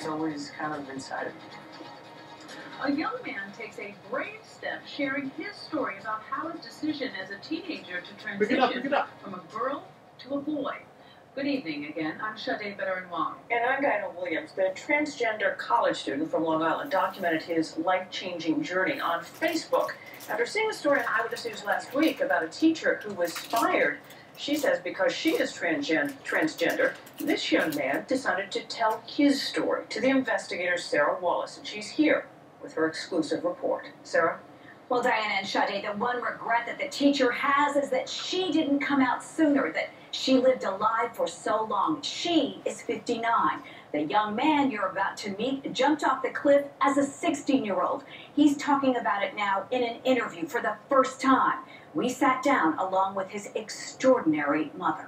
it's always kind of inside of me. A young man takes a brave step sharing his story about how his decision as a teenager to transition from a girl to a boy. Good evening again. I'm Sade Better-Wong. And I'm Dinah Williams. The transgender college student from Long Island documented his life-changing journey on Facebook. After seeing a story on Eyewitness News last week about a teacher who was fired, she says because she is transgender, this young man decided to tell his story to the investigator Sarah Wallace, and she's here with her exclusive report. Sarah? Well, Diana and Sade, the one regret that the teacher has is that she didn't come out sooner, that she lived a lie for so long. She is 59. The young man you're about to meet jumped off the cliff as a 16-year-old. He's talking about it now in an interview for the first time. We sat down along with his extraordinary mother.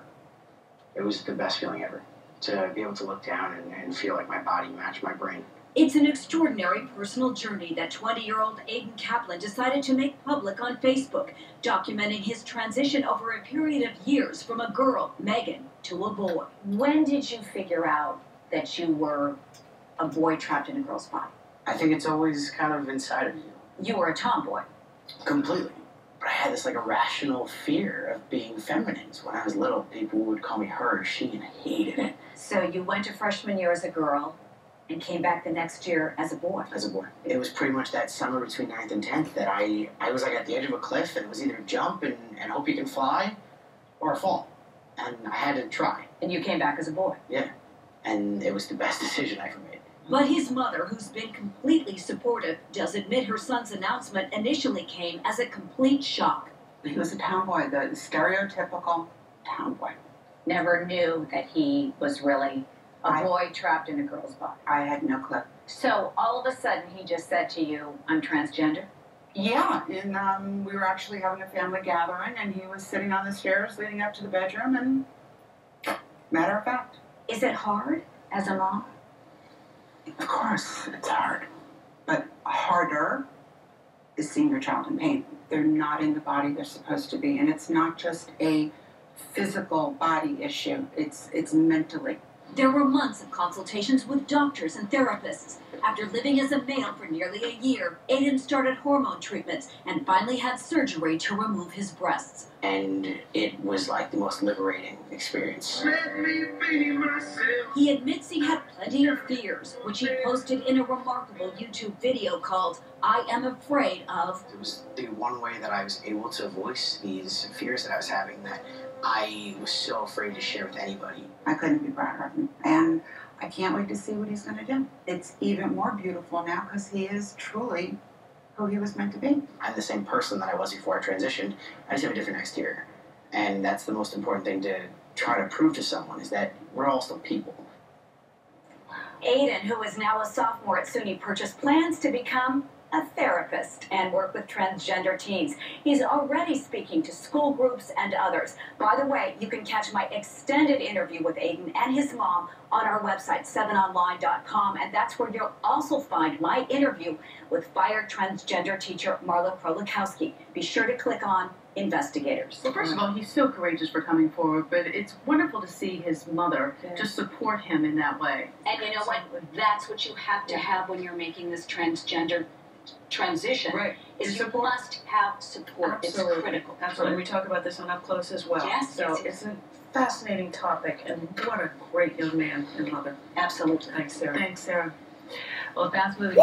It was the best feeling ever, to be able to look down and feel like my body matched my brain. It's an extraordinary personal journey that 20-year-old Aiden Kaplan decided to make public on Facebook, documenting his transition over a period of years from a girl, Megan, to a boy. When did you figure out that you were a boy trapped in a girl's body? I think it's always kind of inside of you. You were a tomboy. Completely. But I had this irrational fear of being feminine. So when I was little, people would call me her or she, and I hated it. So you went to freshman year as a girl and came back the next year as a boy. As a boy. It was pretty much that summer between 9th and 10th that I was at the edge of a cliff, and it was either jump and hope you can fly or fall. And I had to try. And you came back as a boy. Yeah. And it was the best decision I ever made. But his mother, who's been completely supportive, does admit her son's announcement initially came as a complete shock. He was a tomboy, the stereotypical tomboy. Never knew that he was really a boy trapped in a girl's body. I had no clue. So all of a sudden he just said to you, I'm transgender? Yeah, and we were actually having a family gathering, and he was sitting on the stairs leading up to the bedroom, and matter of fact. Is it hard as a mom? Of course, it's hard. But harder is seeing your child in pain. They're not in the body they're supposed to be, and it's not just a physical body issue, it's mentally. There were months of consultations with doctors and therapists. After living as a male for nearly a year, Aiden started hormone treatments and finally had surgery to remove his breasts. And it was like the most liberating experience. Let me be myself. He admits he had plenty of fears, which he posted in a remarkable YouTube video called I Am Afraid of. It was the one way that I was able to voice these fears that I was having that I was so afraid to share with anybody. I couldn't be prouder of him, and I can't wait to see what he's going to do. It's even more beautiful now because he is truly who he was meant to be. I'm the same person that I was before I transitioned. I just have a different exterior. And that's the most important thing to try to prove to someone, is that we're all still people. Aiden, who is now a sophomore at SUNY Purchase, plans to become a therapist and work with transgender teens. He's already speaking to school groups and others. By the way, you can catch my extended interview with Aiden and his mom on our website, 7online.com, and that's where you'll also find my interview with fired transgender teacher Marla Krolikowski. Be sure to click on Investigators. Well, first of all, he's so courageous for coming forward, but it's wonderful to see his mother just support him in that way. And you know what? That's what you have to have when you're making this transgender transition, right? Is you must have support. Absolutely. It's critical. Absolutely. We talk about this on Up Close as well. Yes, so yes, yes. It's a fascinating topic, and what a great young man and mother. Absolutely. Thanks, Sarah. Thanks, Sarah. Well, fast moving.